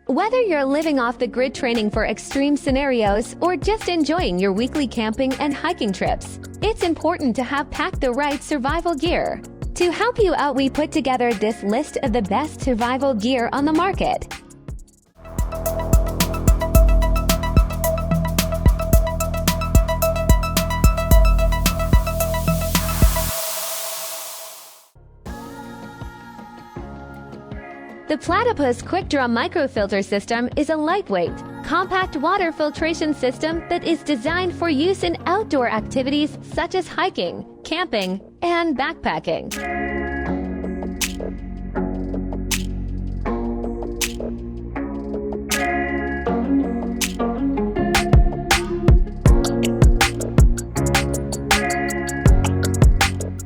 Whether you're living off the grid training for extreme scenarios or just enjoying your weekly camping and hiking trips, it's important to have packed the right survival gear. To help you out, we put together this list of the best survival gear on the market. The Platypus QuickDraw Microfilter system is a lightweight, compact water filtration system that is designed for use in outdoor activities such as hiking, camping, and backpacking.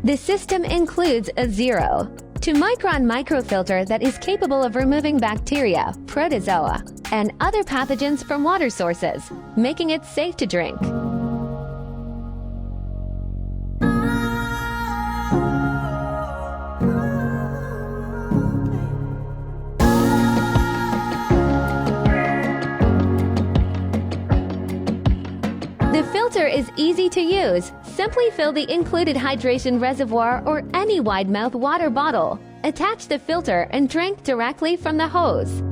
The system includes a 0.2-micron microfilter that is capable of removing bacteria, protozoa, and other pathogens from water sources, making it safe to drink. The filter is easy to use. Simply fill the included hydration reservoir or any wide-mouth water bottle. Attach the filter and drink directly from the hose.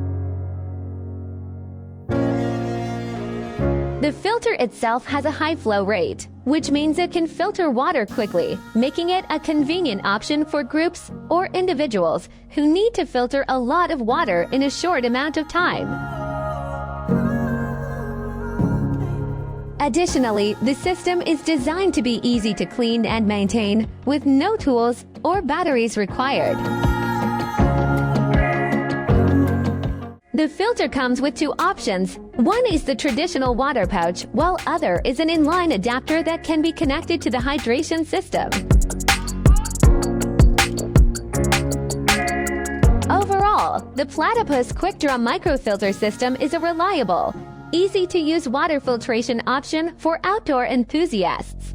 The filter itself has a high flow rate, which means it can filter water quickly, making it a convenient option for groups or individuals who need to filter a lot of water in a short amount of time. Additionally, the system is designed to be easy to clean and maintain, with no tools or batteries required. The filter comes with two options. One is the traditional water pouch, while other is an inline adapter that can be connected to the hydration system. Overall, the Platypus QuickDraw Microfilter system is a reliable, easy-to-use water filtration option for outdoor enthusiasts.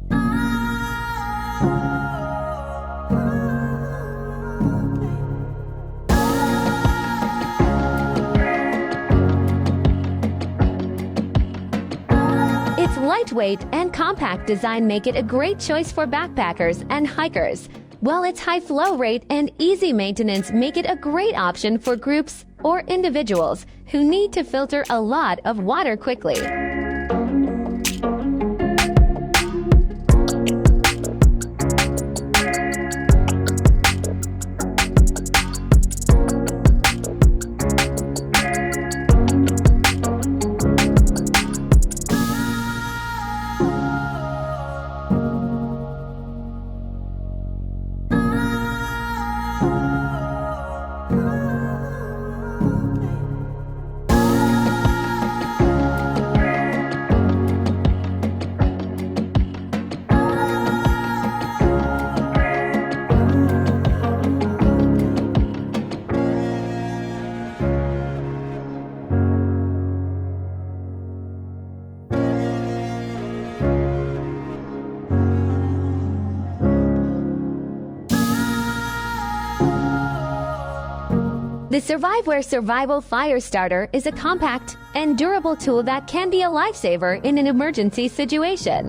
Its lightweight and compact design make it a great choice for backpackers and hikers, while its high flow rate and easy maintenance make it a great option for groups or individuals who need to filter a lot of water quickly. The Surviveware Survival Fire Starter is a compact and durable tool that can be a lifesaver in an emergency situation.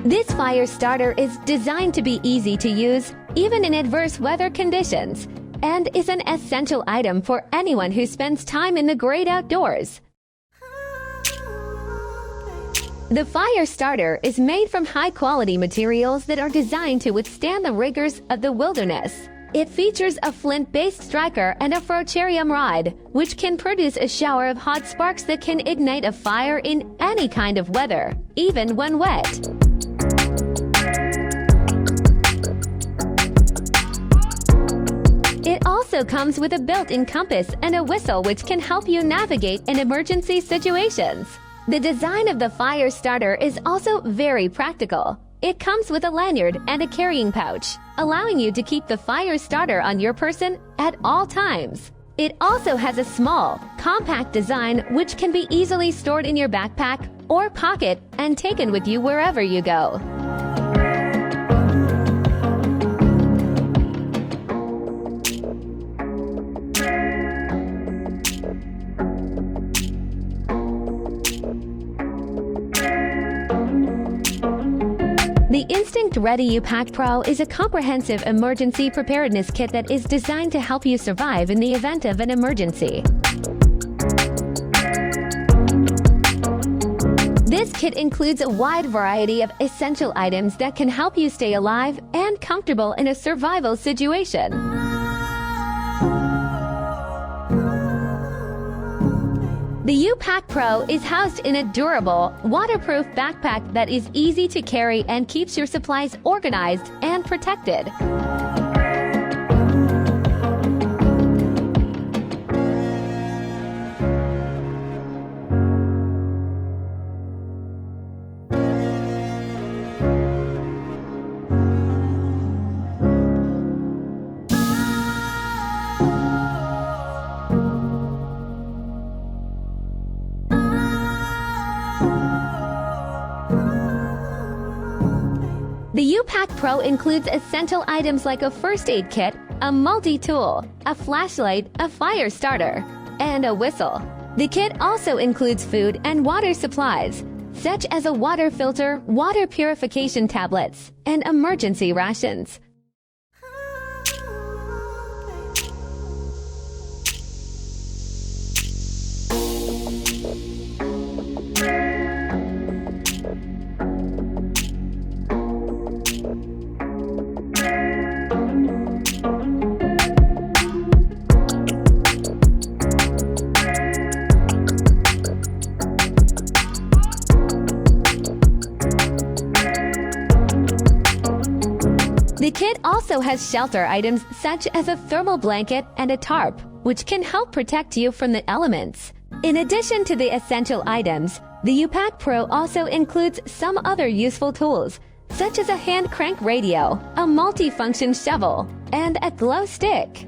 This fire starter is designed to be easy to use, even in adverse weather conditions, and is an essential item for anyone who spends time in the great outdoors. The fire starter is made from high-quality materials that are designed to withstand the rigors of the wilderness. It features a flint-based striker and a ferrocerium rod, which can produce a shower of hot sparks that can ignite a fire in any kind of weather, even when wet. It also comes with a built-in compass and a whistle which can help you navigate in emergency situations. The design of the fire starter is also very practical. It comes with a lanyard and a carrying pouch, allowing you to keep the fire starter on your person at all times. It also has a small, compact design which can be easily stored in your backpack or pocket and taken with you wherever you go. Ready U-PAK Pro is a comprehensive emergency preparedness kit that is designed to help you survive in the event of an emergency. This kit includes a wide variety of essential items that can help you stay alive and comfortable in a survival situation. The U-PAK Pro is housed in a durable, waterproof backpack that is easy to carry and keeps your supplies organized and protected. The U-PAK Pro includes essential items like a first aid kit, a multi-tool, a flashlight, a fire starter, and a whistle. The kit also includes food and water supplies, such as a water filter, water purification tablets, and emergency rations. The kit also has shelter items such as a thermal blanket and a tarp, which can help protect you from the elements. In addition to the essential items, the U-PAK Pro also includes some other useful tools, such as a hand crank radio, a multi-function shovel, and a glow stick.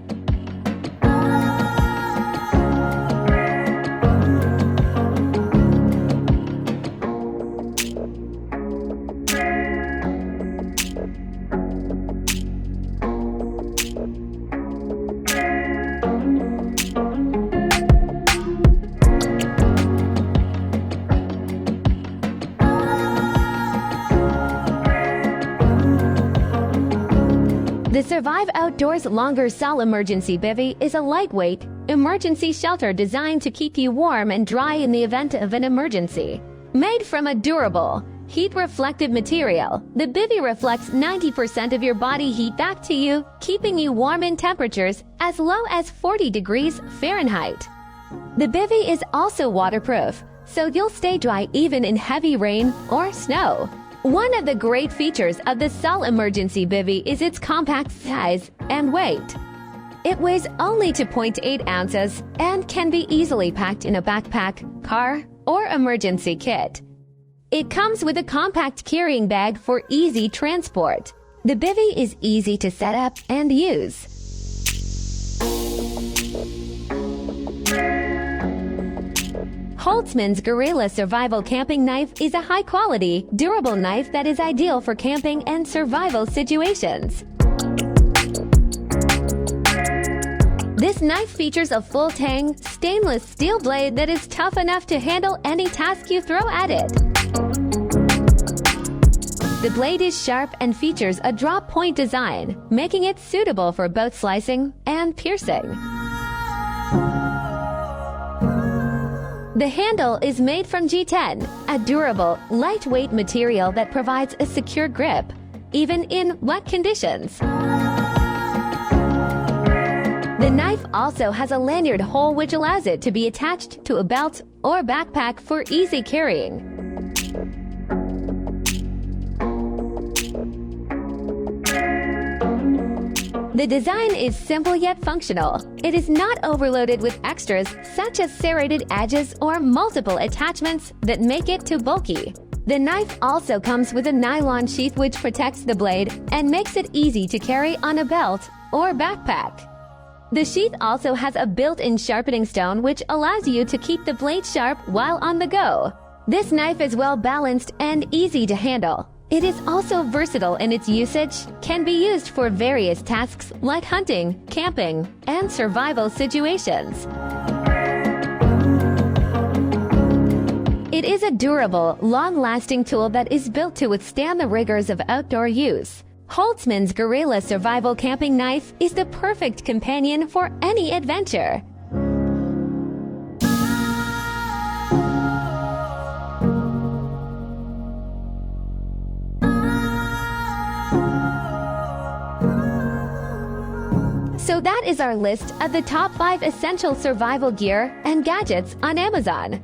The Survive Outdoors Longer Cell Emergency Bivvy is a lightweight, emergency shelter designed to keep you warm and dry in the event of an emergency. Made from a durable, heat-reflective material, the Bivvy reflects 90% of your body heat back to you, keeping you warm in temperatures as low as 40 degrees Fahrenheit. The Bivvy is also waterproof, so you'll stay dry even in heavy rain or snow. One of the great features of the Cell Emergency Bivvy is its compact size and weight. It weighs only 2.8 ounces and can be easily packed in a backpack, car, or emergency kit. It comes with a compact carrying bag for easy transport. The Bivvy is easy to set up and use. Holtzman's Gorilla Survival Camping Knife is a high-quality, durable knife that is ideal for camping and survival situations. This knife features a full-tang, stainless steel blade that is tough enough to handle any task you throw at it. The blade is sharp and features a drop-point design, making it suitable for both slicing and piercing. The handle is made from G10, a durable, lightweight material that provides a secure grip, even in wet conditions. The knife also has a lanyard hole which allows it to be attached to a belt or backpack for easy carrying. The design is simple yet functional. It is not overloaded with extras such as serrated edges or multiple attachments that make it too bulky. The knife also comes with a nylon sheath which protects the blade and makes it easy to carry on a belt or backpack. The sheath also has a built-in sharpening stone which allows you to keep the blade sharp while on the go. This knife is well balanced and easy to handle. It is also versatile in its usage, can be used for various tasks like hunting, camping, and survival situations. It is a durable, long-lasting tool that is built to withstand the rigors of outdoor use. Holtzman's Gorilla Survival Camping Knife is the perfect companion for any adventure. So that is our list of the top 5 essential survival gear and gadgets on Amazon.